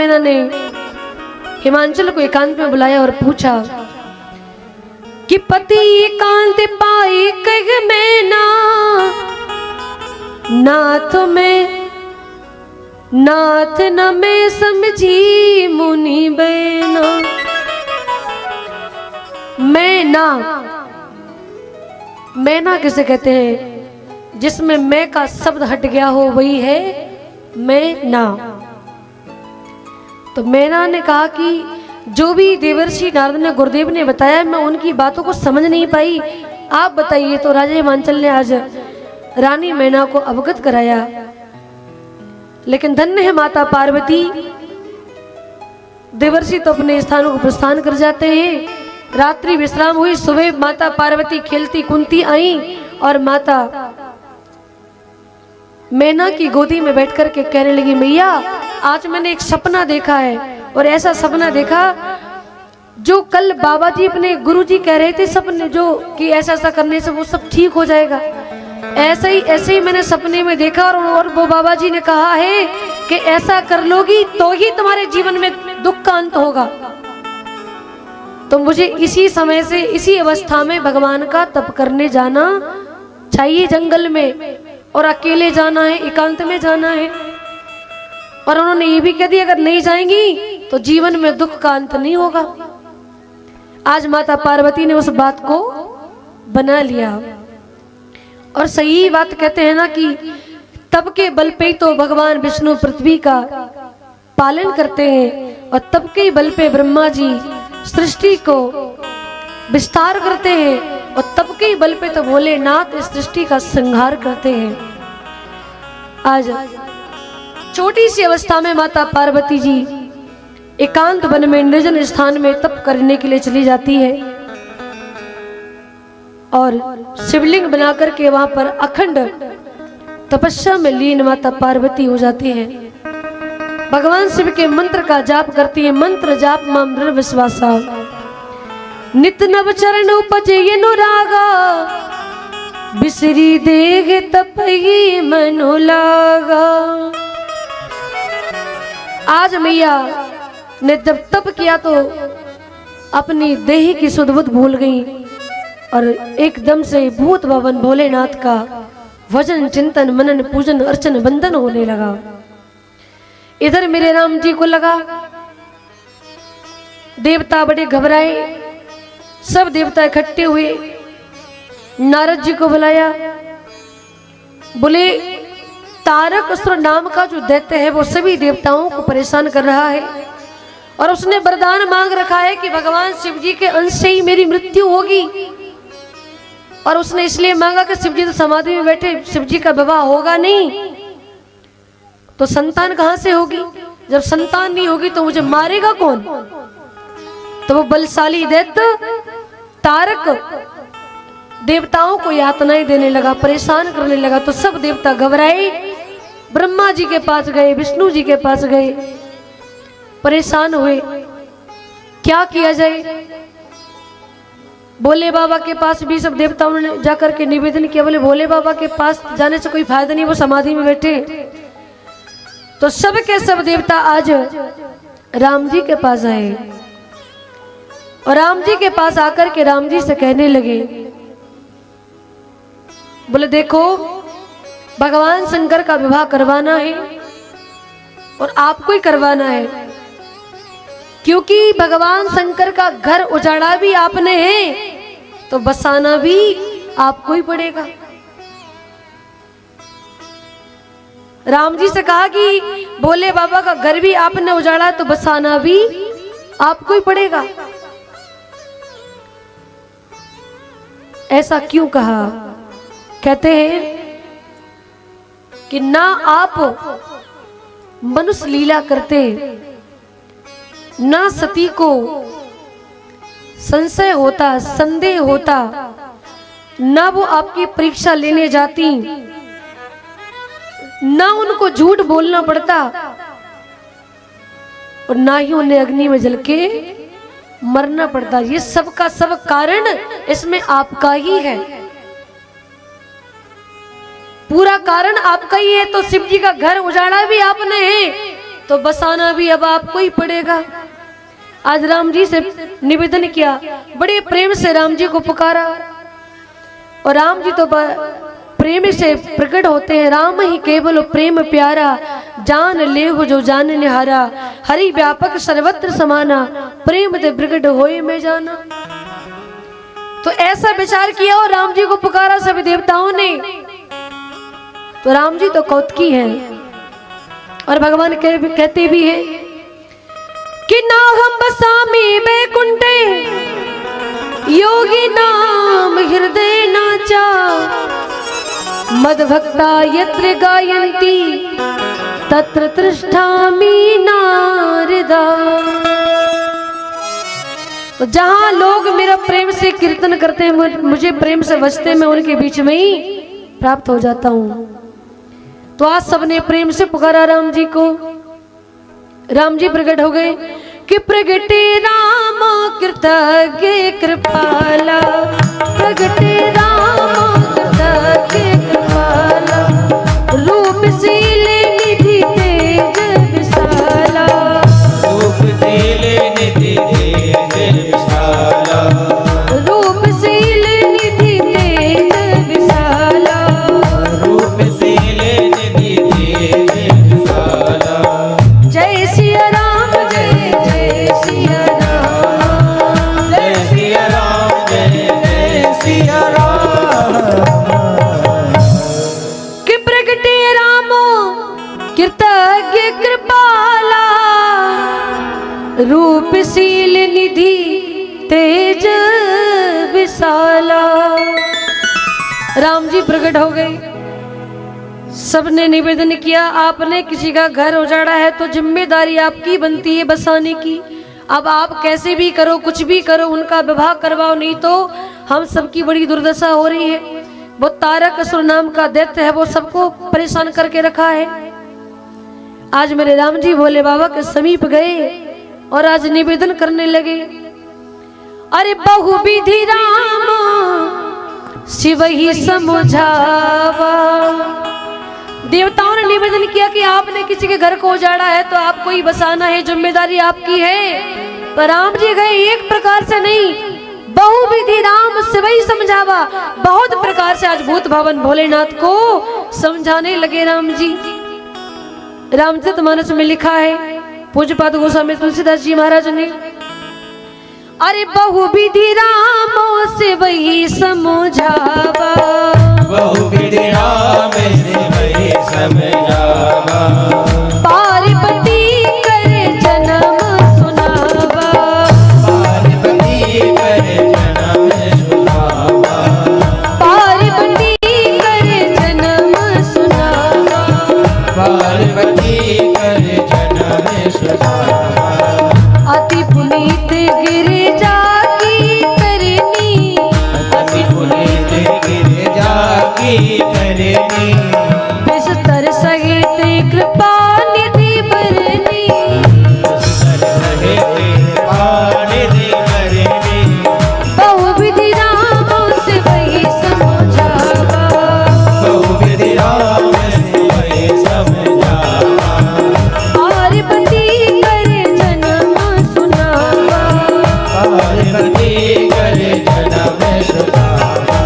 मैना ने हिमांचल को एकांत में बुलाया और पूछा कि पति एकांत पाई कह मैना, नाथ में नाथ न मैं समझी मुनि बैना। मैना किसे कहते हैं? जिसमें मैं का शब्द हट गया हो वही है मैना। तो मैना ने कहा कि जो भी देवर्षि नारद ने गुरुदेव ने बताया मैं उनकी बातों को समझ नहीं पाई, आप बताइए। तो राजा हिमांचल ने आज रानी मैना को अवगत कराया। लेकिन धन्य है माता पार्वती, देवर्षि तो अपने स्थानों को प्रस्थान कर जाते हैं। रात्रि विश्राम हुई, सुबह माता पार्वती खेलती कुंती आई और माता मैना की गोदी में बैठकर के कहने लगी, मैया आज मैंने एक सपना देखा है, और ऐसा सपना देखा जो कल बाबा जी अपने गुरु जी कह रहे थे सपने जो कि ऐसा ऐसा करने से वो सब ठीक हो जाएगा, ऐसे ही मैंने सपने में देखा। और वो बाबा जी ने कहा है कि ऐसा कर लोगी तो ही तुम्हारे जीवन में दुख का अंत होगा। तो मुझे इसी समय से इसी अवस्था में भगवान का तप करने जाना चाहिए जंगल में, और अकेले जाना है, एकांत में जाना है। और उन्होंने ये भी कह दिया अगर नहीं जाएंगी तो जीवन में दुख का अंत नहीं होगा। आज माता पार्वती ने उस बात को बना लिया। और सही बात कहते हैं ना कि तप के बल पे तो भगवान विष्णु पृथ्वी का पालन करते हैं, और तप के बल पे ब्रह्मा जी सृष्टि को विस्तार करते हैं, और तप के बल पे तो भोलेनाथ इस सृष्टि का संहार करते हैं। आज छोटी सी अवस्था में माता पार्वती जी एकांत वन में निर्जन स्थान में तप करने के लिए चली जाती है, और शिवलिंग बनाकर के वहां पर अखंड तपस्या में लीन माता पार्वती हो जाती है। भगवान शिव के मंत्र का जाप करती है। मंत्र जाप माम दृढ़ विश्वासा, नित नव चरण उपजे अनुरागा, बिसरी देह तपही मनु लागा। आज मैया ने जब तप किया तो अपनी देह की सुध बुध भूल गई, और एकदम से भूत भवन भोलेनाथ का भजन चिंतन मनन पूजन अर्चन वंदन होने लगा। इधर मेरे राम जी को लगा, देवता बड़े घबराए, सब देवता इकट्ठे हुए, नारद जी को बुलाया। बोले तारक असुर नाम का जो दैत्य है वो सभी देवताओं को परेशान कर रहा है, और उसने वरदान मांग रखा है कि भगवान शिव जी के अंश से ही मेरी मृत्यु होगी। और उसने इसलिए मांगा कि शिव जी तो समाधि में बैठे, शिव जी का विवाह होगा नहीं तो संतान कहां से होगी, जब संतान नहीं होगी तो मुझे मारेगा कौन। तो वो बलशाली दैत्य तारक देवताओं को यातनाएं देने लगा, परेशान करने लगा। तो सब देवता घबराए, ब्रह्मा जी के पास गए, विष्णु जी के पास गए, परेशान हुए क्या किया जाए। भोले बाबा के पास भी सब देवताओं ने जाकर के निवेदन किया। बोले भोले बाबा के पास जाने से कोई फायदा नहीं, वो समाधि में बैठे। तो सब के सब देवता आज राम जी के पास आए, और राम जी के पास आकर के राम जी से कहने लगे, बोले देखो भगवान शंकर का विवाह करवाना है, और आपको ही करवाना है, क्योंकि भगवान शंकर का घर उजाड़ा भी आपने है तो बसाना भी आपको ही पड़ेगा। राम जी से कहा कि भोले बाबा का घर भी आपने उजाड़ा तो बसाना भी आपको ही पड़ेगा। ऐसा क्यों कहा? कहते हैं कि ना आप मनुष्य लीला करते, ना सती को संशय होता, संदेह होता, ना वो आपकी परीक्षा लेने जाती, ना उनको झूठ बोलना पड़ता, और ना ही उन्हें अग्नि में जल के मरना पड़ता। ये सब का सब कारण इसमें आपका ही है, पूरा कारण आपका ही है। तो शिव जी का घर उजाड़ा भी आपने है तो बसाना भी अब आपको ही पड़ेगा। आज राम जी से निवेदन किया, बड़े प्रेम से राम जी को पुकारा, और राम जी तो प्रेम से प्रकट होते हैं। राम ही केवल प्रेम प्यारा, जान ले हो जो जान निहारा, हरि व्यापक सर्वत्र समाना, प्रेम ते प्रकट होए में जाना। तो ऐसा विचार किया और राम जी को पुकारा सभी देवताओं ने। तो राम जी तो कौतकी हैं, और भगवान कहते भी हैं कि ना हम बसामी बैकुंठे, योगी नाम हृदय नाचा, मद भक्ता यत्र गायन्ति, तत्र तिष्ठामि नारदा। तो जहां लोग मेरा प्रेम से कीर्तन करते हैं, मुझे प्रेम से बजते, मैं उनके बीच में ही प्राप्त हो जाता हूं। तो आज सबने प्रेम से पुकारा राम जी को। राम जी प्रकट हो गए कि प्रगटे राम कृतज्ञ कृपाला, प्रगटे राम कृतज्ञ कृपाला, रूपशील निधि तेज विशाला, रूपशील निधि तेज विशाला, रूपशील निधि तेज विशाला, रूपशील निधि तेज विशाला। जय सिया राम, जय जय सिया राम, जय सिया राम, जय जय सिया राम। कि प्रगटे रामो कृतज्ञ कृपाला, रूपशील निधि तेज विशाला। राम जी प्रकट हो गए। सबने निवेदन किया, आपने किसी का घर उजाड़ा है तो जिम्मेदारी आपकी बनती है बसाने की। अब आप कैसे भी करो, कुछ भी करो, उनका विवाह करवाओ, नहीं तो हम सबकी बड़ी दुर्दशा हो रही है। वो तारक असुर नाम का दैत्य है, वो सबको परेशान करके रखा है। आज मेरे राम जी भोले बाबा के समीप गए और आज निवेदन करने लगे, अरे बहुविधि राम शिव ही समझावा। देवताओं ने निवेदन किया कि आपने किसी के घर को उजाड़ा है तो आपको ही बसाना है, जिम्मेदारी आपकी है। पर राम जी गए एक प्रकार से नहीं, बहुविधि राम शिव ही समझावा, बहुत प्रकार से आज भूत भवन भोलेनाथ को समझाने लगे राम जी। रामचरितमानस में लिखा है, पूज्यपाद गोस्वामी तुलसीदास जी महाराज ने, अरे बहुविधि रामो शिव ही समझावा, बहुविधि राम शिव समझावा, पार्वती करे जन्म सुनावा, पार्वती करे जन्म सुनावा, पार्वती करे जन्म सुनावा, पार्वती करे जन्म सुनावा। अति पुनीत गिरिजा की करनी, अति पुनीत गिरिजा की करनी, विस्तर सहित कृपा निधि बरनी, निधि करनी, बहुविधि राम शिव ही समझावा, बहुविधि राम शिव समझावा, पार्वती करे जन्म सुनावा। पार्वती करे जन्म सुनावा।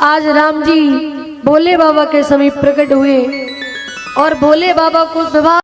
आज राम जी भोले बाबा के समीप प्रकट हुए और भोले बाबा को विवाह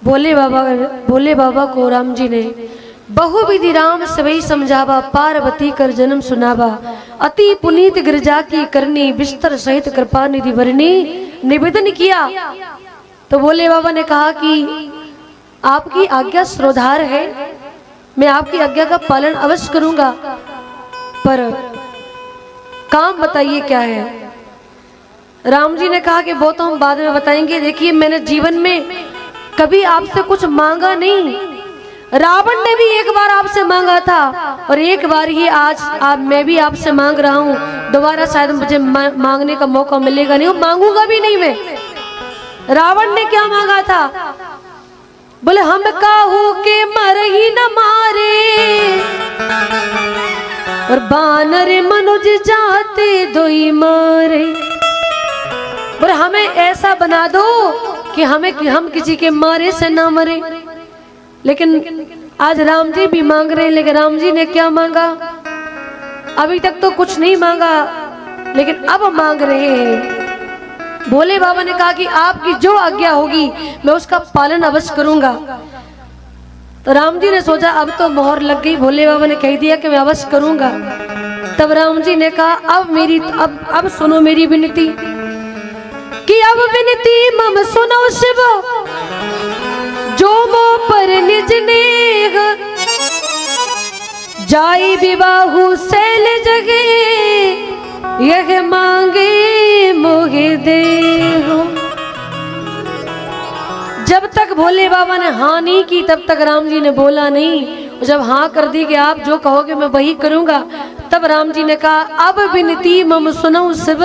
भोले बाबा को राम जी ने बहुविधि राम सबई समझावा, पार्वती कर जन्म सुनावा, अति पुनीत गिरजा की करनी, बिस्तर सहित कृपा निधि भरनी निवेदन किया। तो भोले बाबा ने कहा कि आपकी आज्ञा श्रोधार है, मैं आपकी आज्ञा का पालन अवश्य करूंगा, पर काम बताइए क्या है। राम जी ने कहा कि वो तो हम बाद में बताएंगे। देखिए, मैंने जीवन में कभी आपसे कुछ मांगा नहीं। रावण ने भी एक बार आपसे मांगा था और एक बार ही आज मैं भी आपसे मांग रहा हूँ। दोबारा शायद मुझे मांगने का मौका मिलेगा नहीं, मांगूंगा भी नहीं मैं। रावण ने क्या मांगा था? बोले हम काहू के मर ही न मारे, और बानर मनुज जाते दोई मारे। बोले हमें ऐसा बना दो कि हम किसी के मारे से ना मरे। लेकिन आज राम जी भी मांग रहे हैं, लेकिन राम जी ने क्या मांगा? अभी तक तो कुछ नहीं मांगा, लेकिन अब मांग रहे हैं। भोले बाबा ने कहा कि आपकी जो आज्ञा होगी मैं उसका पालन अवश्य करूंगा। तो राम जी ने सोचा अब तो मोहर लग गई, भोले बाबा ने कह दिया कि मैं अवश्य करूंगा। तब राम जी ने कहा अब सुनो मेरी विनती, कि अब विनती मम सुनो शिव, जो मो पर निज नेह, जाई विवाहु शैल जगे, यह मांगे मोहे देहो। जब तक भोले बाबा ने हाँ नहीं की तब तक राम जी ने बोला नहीं। जब हाँ कर दी कि आप जो कहोगे मैं वही करूंगा, तब राम जी ने कहा अब विनती मम सुनो शिव,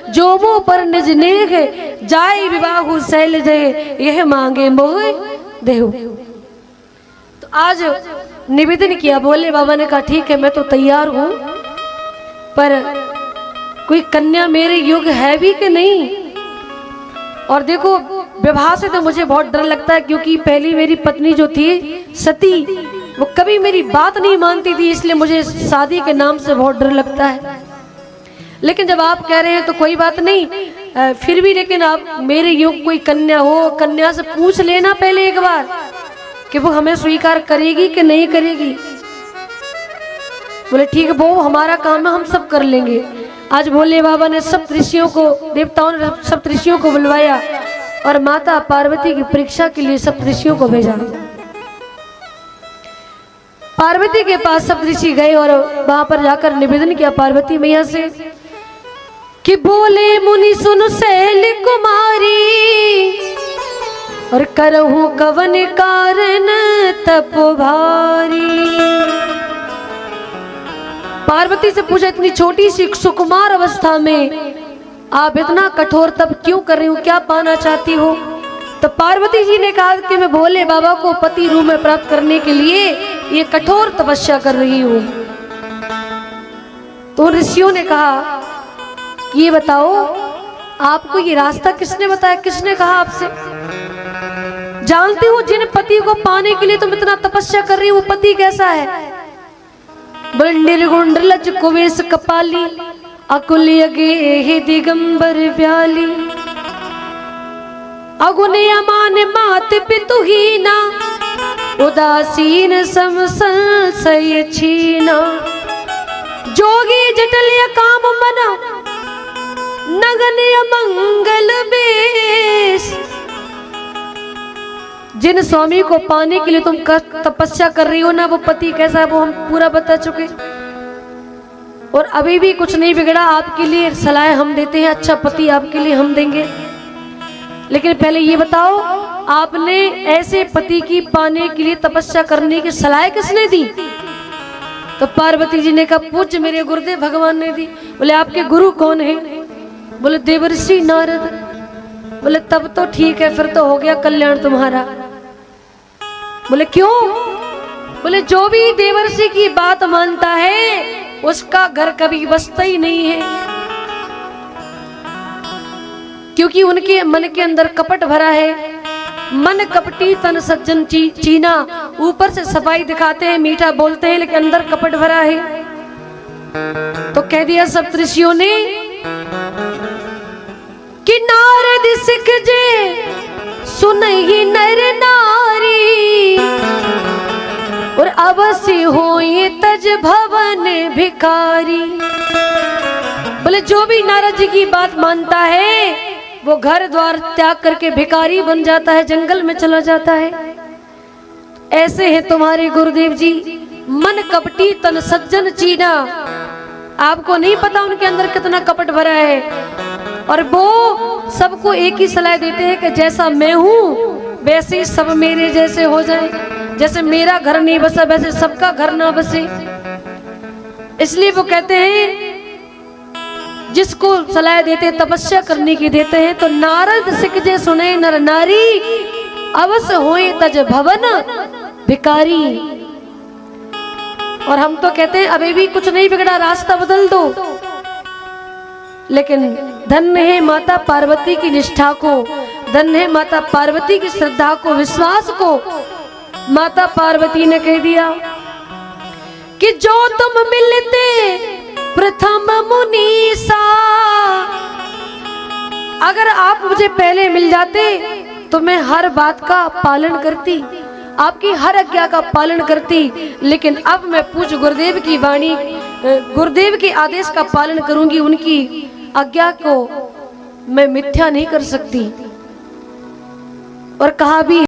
जो मुँह पर निज नेह, जाय विवाहु शैल जय, यह मांगे मोहे देहो। तो आज निवेदन किया। भोले बाबा ने कहा ठीक है मैं तो तैयार हूं, पर कोई कन्या मेरे योग्य है भी कि नहीं। और देखो, विवाह से तो मुझे बहुत डर लगता है, क्योंकि पहली मेरी पत्नी जो थी सती, वो कभी मेरी बात नहीं मानती थी, इसलिए मुझे शादी के नाम से बहुत डर लगता है। लेकिन जब आप कह रहे हैं तो कोई बात नहीं, फिर भी लेकिन आप मेरे योग्य कोई कन्या हो, कन्या से पूछ लेना पहले एक बार कि वो हमें स्वीकार करेगी कि नहीं करेगी। बोले ठीक है, वो हमारा काम है, हम सब कर लेंगे। आज भोले बाबा ने सब ऋषियों को, देवताओं ने सब ऋषियों को बुलवाया और माता पार्वती की परीक्षा के लिए सब ऋषियों को भेजा। पार्वती के पास सब ऋषि गए और वहां पर जाकर निवेदन किया पार्वती मैया से कि बोले मुनि सुन शैल कुमारी, और करहूं कवन कारण तप भारी। पार्वती से पूछा इतनी छोटी सी सुकुमार अवस्था में आप इतना कठोर तप क्यों कर रही हो, क्या पाना चाहती हो? तो पार्वती जी ने कहा कि मैं भोले बाबा को पति रूप में प्राप्त करने के लिए ये कठोर तपस्या कर रही हूं। तो ऋषियों ने कहा कि ये बताओ आपको ये रास्ता किसने बताया, किसने कहा आपसे? जानती हूँ जिन पति को पाने के लिए तुम इतना तपस्या कर रही हो वो पति कैसा है? बोले निर्गुण निर्लज कुवेश कपाली, अकुल यगे हे दिगंबर व्याली, अगुने अमान मात पितु हीना, उदासीन सम संशय छीना, जोगी जटल काम मना, नगन मंगल बेश। जिन स्वामी को पाने के लिए तुम तपस्या कर रही हो ना, वो पति कैसा है वो हम पूरा बता चुके, और अभी भी कुछ नहीं बिगड़ा। आपके लिए सलाह हम देते हैं, अच्छा पति आपके लिए हम देंगे। लेकिन पहले ये बताओ आपने ऐसे पति की पाने के लिए तपस्या करने की सलाह किसने दी? तो पार्वती जी ने कहा पूज्य मेरे गुरुदेव भगवान ने दी। बोले आपके गुरु कौन है? बोले देवर्षि नारद। बोले तब तो ठीक है, फिर तो हो गया कल्याण तुम्हारा। बोले क्यों? बोले जो भी देवर्षि की बात मानता है उसका घर कभी बसता ही नहीं है, क्योंकि उनके मन के अंदर कपट भरा है। मन कपटी तन सज्जन चीना, ऊपर से सफाई दिखाते हैं, मीठा बोलते हैं, लेकिन अंदर कपट भरा है। तो कह दिया सप्तऋषियों ने कि नारद सिख जे सुन ही नर नारी, और अवश्य होए तज भवन भिखारी। बोले जो भी नारद जी की बात मानता है वो घर द्वार त्याग करके भिखारी बन जाता है, जंगल में चला जाता है। ऐसे हैं तुम्हारे गुरुदेव जी, मन कपटी तन सज्जन चीना। आपको नहीं पता उनके अंदर कितना कपट भरा है, और वो सबको एक ही सलाह देते हैं कि जैसा मैं हूं वैसे ही सब मेरे जैसे हो जाए। जैसे मेरा घर नहीं बसा वैसे सबका घर ना बसे। इसलिए वो कहते हैं जिसको सलाह देते हैं तपस्या करने की देते हैं, तो नारद सिकजे सुने नर नारी, अवश्य होए तज भवन भिखारी। और हम तो कहते हैं अभी भी कुछ नहीं बिगड़ा, रास्ता बदल दो। लेकिन धन्य है माता पार्वती की निष्ठा को, धन्य है माता पार्वती की श्रद्धा को, विश्वास को। माता पार्वती ने कह दिया कि जो तुम मिलते प्रथम मुनीसा, अगर आप मुझे पहले मिल जाते तो मैं हर बात का पालन करती, आपकी हर आज्ञा का पालन करती। लेकिन अब मैं पूज्य गुरुदेव की वाणी, गुरुदेव के आदेश का पालन करूंगी, उनकी आज्ञा को मैं मिथ्या नहीं कर सकती। और कहा भी